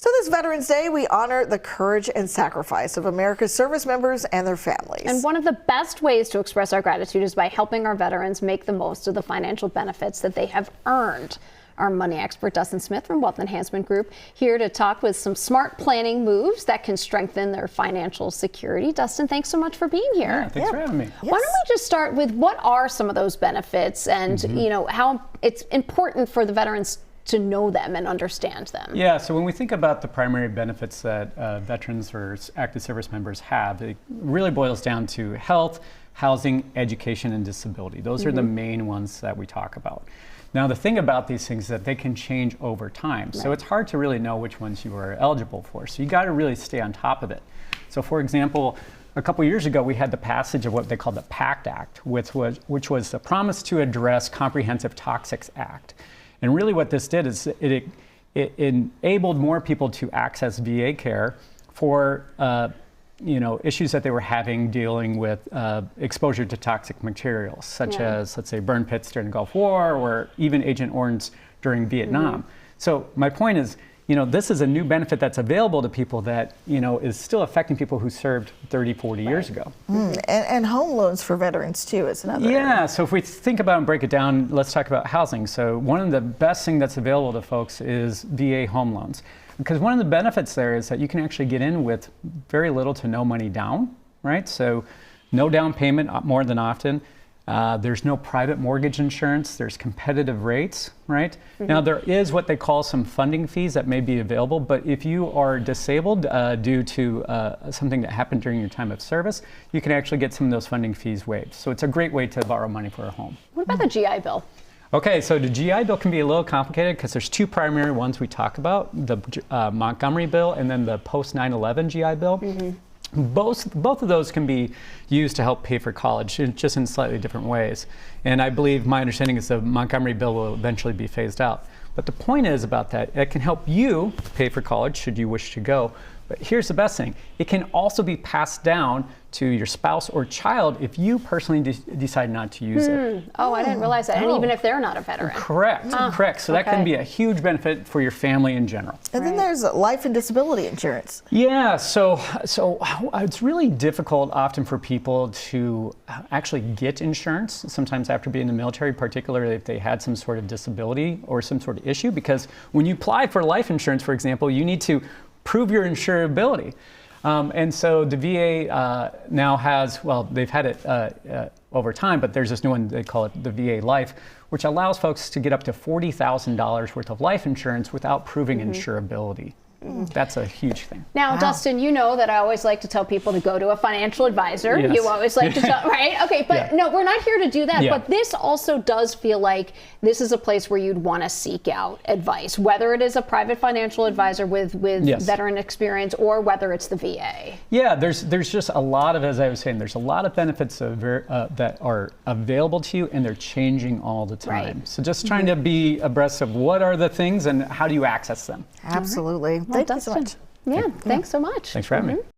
So this Veterans Day, we honor the courage and sacrifice of America's service members and their families. And one of the best ways to express our gratitude is by helping our veterans make the most of the financial benefits that they have earned. Our money expert, Dustin Smith from Wealth Enhancement Group, here to talk with some smart planning moves that can strengthen their financial security. Dustin, thanks so much for being here. Yeah, thanks for having me. Yes. Why don't we just start with what are some of those benefits and, you know, how it's important for the veterans to know them and understand them? Yeah, so when we think about the primary benefits that veterans or active service members have, it really boils down to health, housing, education, and disability. Those are the main ones that we talk about. Now, the thing about these things is that they can change over time. So it's hard to really know which ones you are eligible for. So you got to really stay on top of it. So for example, a couple years ago, we had the passage of what they called the PACT Act, which was the Promise to Address Comprehensive Toxics Act. And really what this did is it enabled more people to access VA care for issues that they were having dealing with exposure to toxic materials, such as, let's say, burn pits during the Gulf War or even Agent Orange during Vietnam. So my point is, this is a new benefit that's available to people that, is still affecting people who served 30, 40 years ago. And home loans for veterans, too, is another. Yeah, so if we think about and break it down, let's talk about housing. So one of the best things that's available to folks is VA home loans. Because one of the benefits there is that you can actually get in with very little to no money down, right? So no down payment more than often. There's no private mortgage insurance. There's competitive rates, right? Now there is what they call some funding fees that may be available, but if you are disabled due to something that happened during your time of service, you can actually get some of those funding fees waived. So it's a great way to borrow money for a home. What about the GI Bill? Okay, so the GI Bill can be a little complicated because there's two primary ones we talk about, the Montgomery Bill and then the post 9/11 GI Bill. Both of those can be used to help pay for college, just in slightly different ways. And I believe, my understanding is the Montgomery Bill will eventually be phased out. But the point is about that, it can help you pay for college should you wish to go. But here's the best thing, it can also be passed down to your spouse or child if you personally decide not to use it. Oh, I didn't realize that. And even if they're not a veteran. Correct, correct. So that can be a huge benefit for your family in general. And then there's life and disability insurance. Yeah, so it's really difficult often for people to actually get insurance, sometimes after being in the military, particularly if they had some sort of disability or some sort of issue, because when you apply for life insurance, for example, you need to prove your insurability. And so the VA now has, well, they've had it over time, but there's this new one, they call it the VA Life, which allows folks to get up to $40,000 worth of life insurance without proving insurability. That's a huge thing. Now, Dustin, you know that I always like to tell people to go to a financial advisor. Yes. You always like to tell, right? Okay, but no, we're not here to do that. Yeah. But this also does feel like this is a place where you'd want to seek out advice, whether it is a private financial advisor with veteran experience or whether it's the VA. Yeah, there's just a lot of, as I was saying, there's a lot of benefits that are available to you, and they're changing all the time. Right. So just trying to be abreast of what are the things and how do you access them. Absolutely. Well, Thank you so much. Yeah, thanks so much. Thanks for having me.